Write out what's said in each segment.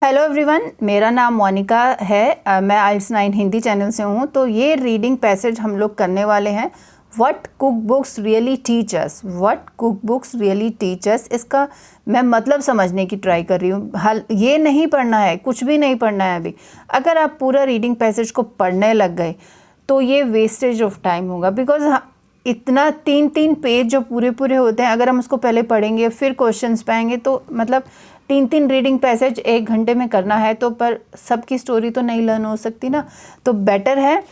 Hello everyone, मेरा नाम मोनिका है। मैं IELTS 9 हिंदी चैनल से हूँ। तो ये रीडिंग पैसेज हम लोग करने वाले हैं। What cook books really teach us. What cook books really teach us, इसका मैं मतलब समझने की ट्राई कर रही हूँ। हाल ये नहीं पढ़ना है, कुछ भी नहीं पढ़ना है अभी। अगर आप पूरा रीडिंग पैसेज को पढ़ने लग गए तो ये वेस्टेज ऑफ टाइम होगा। बिकॉज इतना 3-3 पेज जो पूरे पूरे होते हैं, अगर हम उसको पहले पढ़ेंगे फिर क्वेश्चंस पाएंगे तो मतलब 3-3 रीडिंग पैसेज 1 घंटे में करना है तो पर सबकी स्टोरी तो नहीं लर्न हो सकती ना। तो बेटर है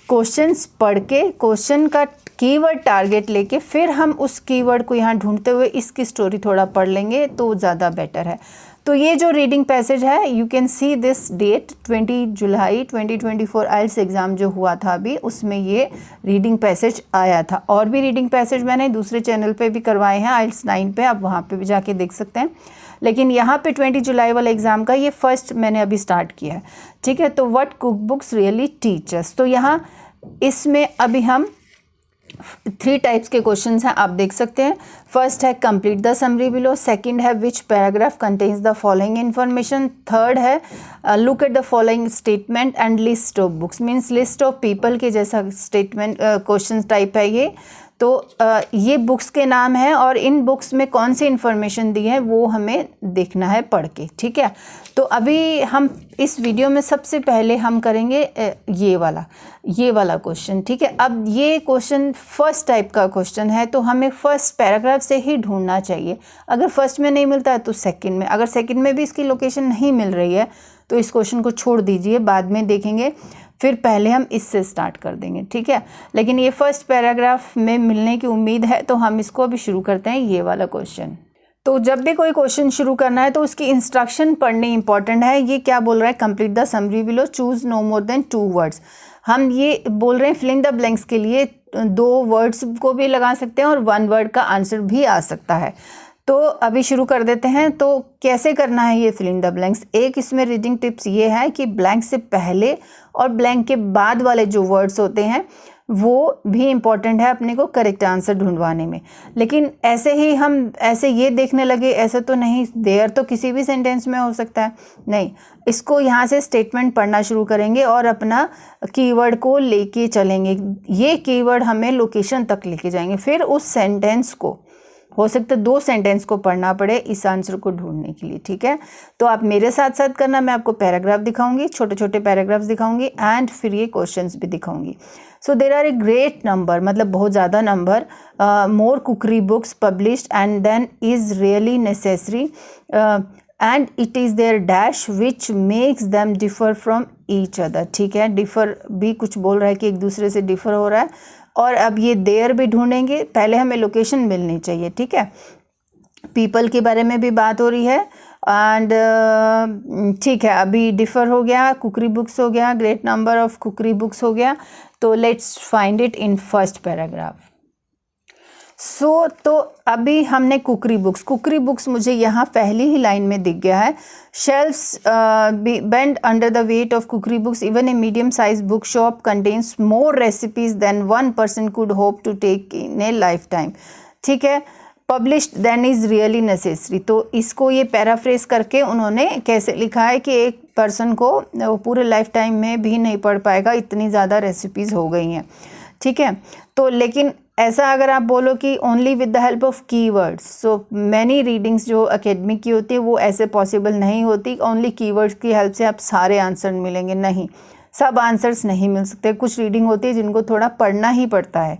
क्वेश्चंस पढ़ के क्वेश्चन का कीवर्ड टारगेट लेके फिर हम उस कीवर्ड को यहाँ ढूंढते हुए इसकी स्टोरी थोड़ा पढ़ लेंगे तो ज़्यादा बेटर है। तो ये जो रीडिंग पैसेज है, you can see this date 20 July 2024 IELTS exam जो हुआ था अभी, उसमें ये रीडिंग पैसेज आया था। और भी रीडिंग पैसेज मैंने दूसरे चैनल पे भी करवाए हैं IELTS 9 पे, आप वहाँ पे भी जाके देख सकते हैं। लेकिन यहाँ पे 20 जुलाई वाले एग्ज़ाम का ये फर्स्ट मैंने अभी स्टार्ट किया है। ठीक है, तो what cook books really teach us. तो यहाँ इसमें अभी हम 3 टाइप्स के क्वेश्चंस हैं, आप देख सकते हैं। फर्स्ट है complete the summary below, second है which paragraph contains the following information, third है look at the following statement and list of books, means list of people के जैसा स्टेटमेंट क्वेश्चन टाइप है ये। तो ये बुक्स के नाम है और इन बुक्स में कौन सी इन्फॉर्मेशन दी है वो हमें देखना है पढ़ के। ठीक है, तो अभी हम इस वीडियो में सबसे पहले हम करेंगे ये वाला क्वेश्चन। ठीक है, अब ये क्वेश्चन फर्स्ट टाइप का क्वेश्चन है तो हमें फर्स्ट पैराग्राफ से ही ढूंढना चाहिए। अगर फर्स्ट में नहीं मिलता है तो सेकंड में, अगर सेकंड में भी इसकी लोकेशन नहीं मिल रही है तो इस क्वेश्चन को छोड़ दीजिए, बाद में देखेंगे। फिर पहले हम इससे स्टार्ट कर देंगे। ठीक है, लेकिन ये फर्स्ट पैराग्राफ में मिलने की उम्मीद है तो हम इसको अभी शुरू करते हैं ये वाला क्वेश्चन। तो जब भी कोई क्वेश्चन शुरू करना है तो उसकी इंस्ट्रक्शन पढ़नी इंपॉर्टेंट है। ये क्या बोल रहा है, complete the summary below, choose no more than 2 words. हम ये बोल रहे हैं फिलिंग द ब्लैंक्स के लिए 2 वर्ड्स को भी लगा सकते हैं और 1 वर्ड का आंसर भी आ सकता है। तो अभी शुरू कर देते हैं। तो कैसे करना है ये फिलिंग द ब्लैंक्स। एक इसमें रीडिंग टिप्स ये है कि ब्लैंक से पहले और ब्लैंक के बाद वाले जो वर्ड्स होते हैं वो भी इम्पॉर्टेंट है अपने को करेक्ट आंसर ढूंढवाने में। लेकिन ऐसे ही हम ऐसे ये देखने लगे, ऐसा तो नहीं, देयर तो किसी भी सेंटेंस में हो सकता है, नहीं। इसको यहाँ से स्टेटमेंट पढ़ना शुरू करेंगे और अपना कीवर्ड को लेके चलेंगे। ये कीवर्ड हमें लोकेशन तक लेके जाएंगे, फिर उस सेंटेंस को हो सकता है 2 सेंटेंस को पढ़ना पड़े इस आंसर को ढूंढने के लिए। ठीक है, तो आप मेरे साथ साथ करना, मैं आपको पैराग्राफ दिखाऊंगी, छोटे छोटे पैराग्राफ्स दिखाऊंगी एंड फिर ये क्वेश्चंस भी दिखाऊंगी। So there are a great number, मतलब बहुत ज़्यादा number, more cookery books published and then is really necessary and it is there dash which makes them differ from each other. ठीक है, डिफर भी कुछ बोल रहा है कि एक दूसरे से डिफर हो रहा है। और अब ये देयर भी ढूंढेंगे, पहले हमें लोकेशन मिलनी चाहिए। ठीक है, पीपल के बारे में भी बात हो रही है एंड ठीक है, अभी डिफर हो गया, कुकरी बुक्स हो गया, great number of cookery books हो गया। तो let's find it in first paragraph. तो अभी हमने कुकरी बुक्स मुझे यहाँ पहली ही लाइन में दिख गया है। Shelves bend under the weight of cookery books, even a medium size book shop contains more recipes than 1 person could hope to take in a lifetime. ठीक है, published then is really necessary. तो इसको ये paraphrase करके उन्होंने कैसे लिखा है कि एक पर्सन को वो पूरे लाइफ टाइम में भी नहीं पढ़ पाएगा, इतनी ज़्यादा रेसिपीज़ हो गई हैं। ठीक है, तो लेकिन ऐसा अगर आप बोलो कि only with the help of keywords, so many readings जो एकेडमिक की होती है वो ऐसे पॉसिबल नहीं होती। ओनली कीवर्ड्स की हेल्प से आप सारे आंसर मिलेंगे, नहीं, सब आंसर्स नहीं मिल सकते। कुछ रीडिंग होती है जिनको थोड़ा पढ़ना ही पड़ता है।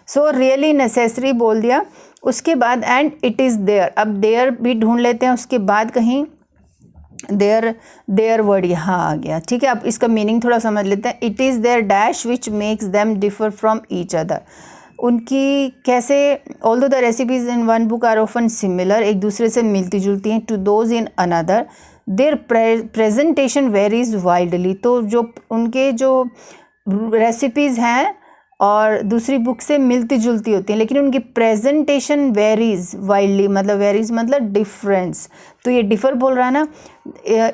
सो रियली नेसेसरी बोल दिया, उसके बाद एंड इट इज़ देयर। अब देयर भी ढूंढ लेते हैं, उसके बाद कहीं देयर वर्ड यहाँ आ गया। ठीक है, अब इसका मीनिंग थोड़ा समझ लेते हैं। It is there dash which makes them differ from each other. उनकी कैसे, although the recipes in one book are often similar, एक दूसरे से मिलती जुलती हैं, to those in another their presentation varies wildly. तो जो उनके जो रेसिपीज़ हैं और दूसरी बुक से मिलती जुलती होती हैं, लेकिन उनकी प्रेजेंटेशन वेरीज वाइल्डली, मतलब वेरीज मतलब डिफरेंस। तो ये डिफर बोल रहा है ना,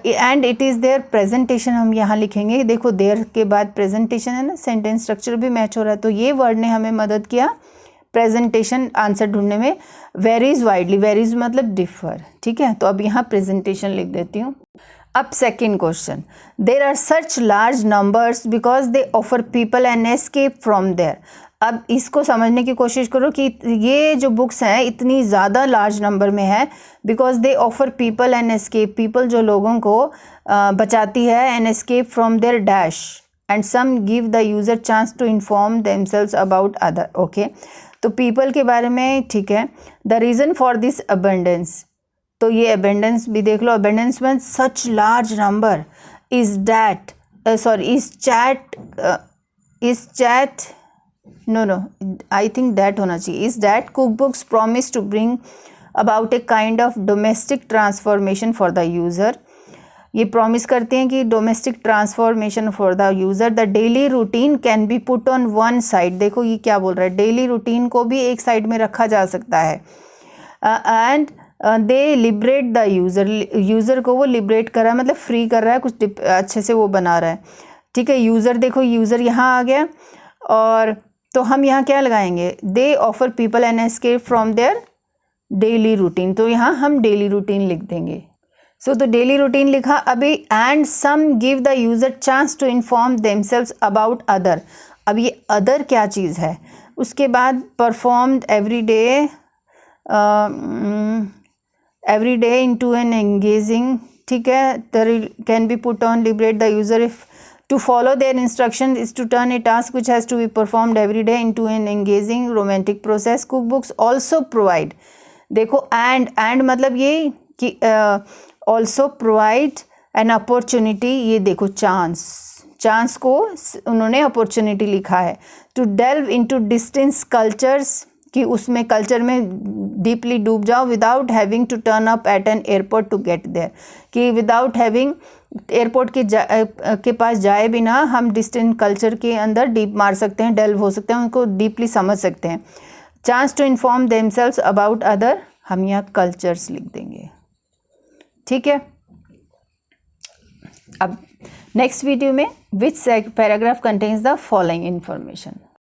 and it is their presentation हम यहाँ लिखेंगे। देखो देयर के बाद प्रेजेंटेशन है ना, सेंटेंस स्ट्रक्चर भी मैच हो रहा है। तो ये वर्ड ने हमें मदद किया प्रेजेंटेशन आंसर ढूंढने में। वेरीज वाइडली, वेरीज मतलब डिफर। ठीक है, तो अब यहाँ प्रेजेंटेशन लिख देती हूँ। अब second question, there are such large numbers because they offer people an escape from there. अब इसको समझने की कोशिश करो कि ये जो बुक्स हैं इतनी ज़्यादा लार्ज नंबर में है, because they offer people an escape, people जो लोगों को बचाती है, an escape from there dash, and some give the user chance to inform themselves about other. Okay, तो पीपल के बारे में ठीक है। The reason for this abundance, तो ये अबेंडेंस भी देख लो, अबेंडेंस में such large number is that is chat no I think that होना चाहिए, is that cook books promise to bring about a kind of domestic transformation for the user. ये promise करते हैं कि domestic transformation for the user. The daily routine can be put on one side, देखो ये क्या बोल रहा है, डेली रूटीन को भी एक साइड में रखा जा सकता है। And they liberate the user, user को वो लिबरेट कर रहा है, मतलब फ्री कर रहा है, कुछ अच्छे से वो बना रहा है। ठीक है, यूज़र देखो, यूज़र यहाँ आ गया, और तो हम यहाँ क्या लगाएंगे, दे offer people an escape from their daily routine, तो यहाँ हम डेली रूटीन लिख देंगे। सो तो डेली रूटीन लिखा अभी, and some give the user chance to inform themselves about other. अब ये अदर क्या चीज़ है, उसके बाद performed every day into an engaging, ठीक है, can be put on liberate the user if to follow their instruction is to turn a task which has to be performed every day into an engaging romantic process. Cookbooks also provide, देखो and मतलब ये कि also provide an opportunity, ये देखो chance को उन्होंने opportunity लिखा है, to delve into distant cultures, कि उसमें कल्चर में डीपली डूब जाओ, without having to turn up at an airport to get there, कि विदाउट हैविंग एयरपोर्ट के पास जाए बिना हम डिस्टेंट कल्चर के अंदर डीप मार सकते हैं, डेल्व हो सकते हैं, उनको डीपली समझ सकते हैं। Chance to inform themselves about other, हम यहाँ कल्चर्स लिख देंगे। ठीक है, अब नेक्स्ट वीडियो में which paragraph contains the following information.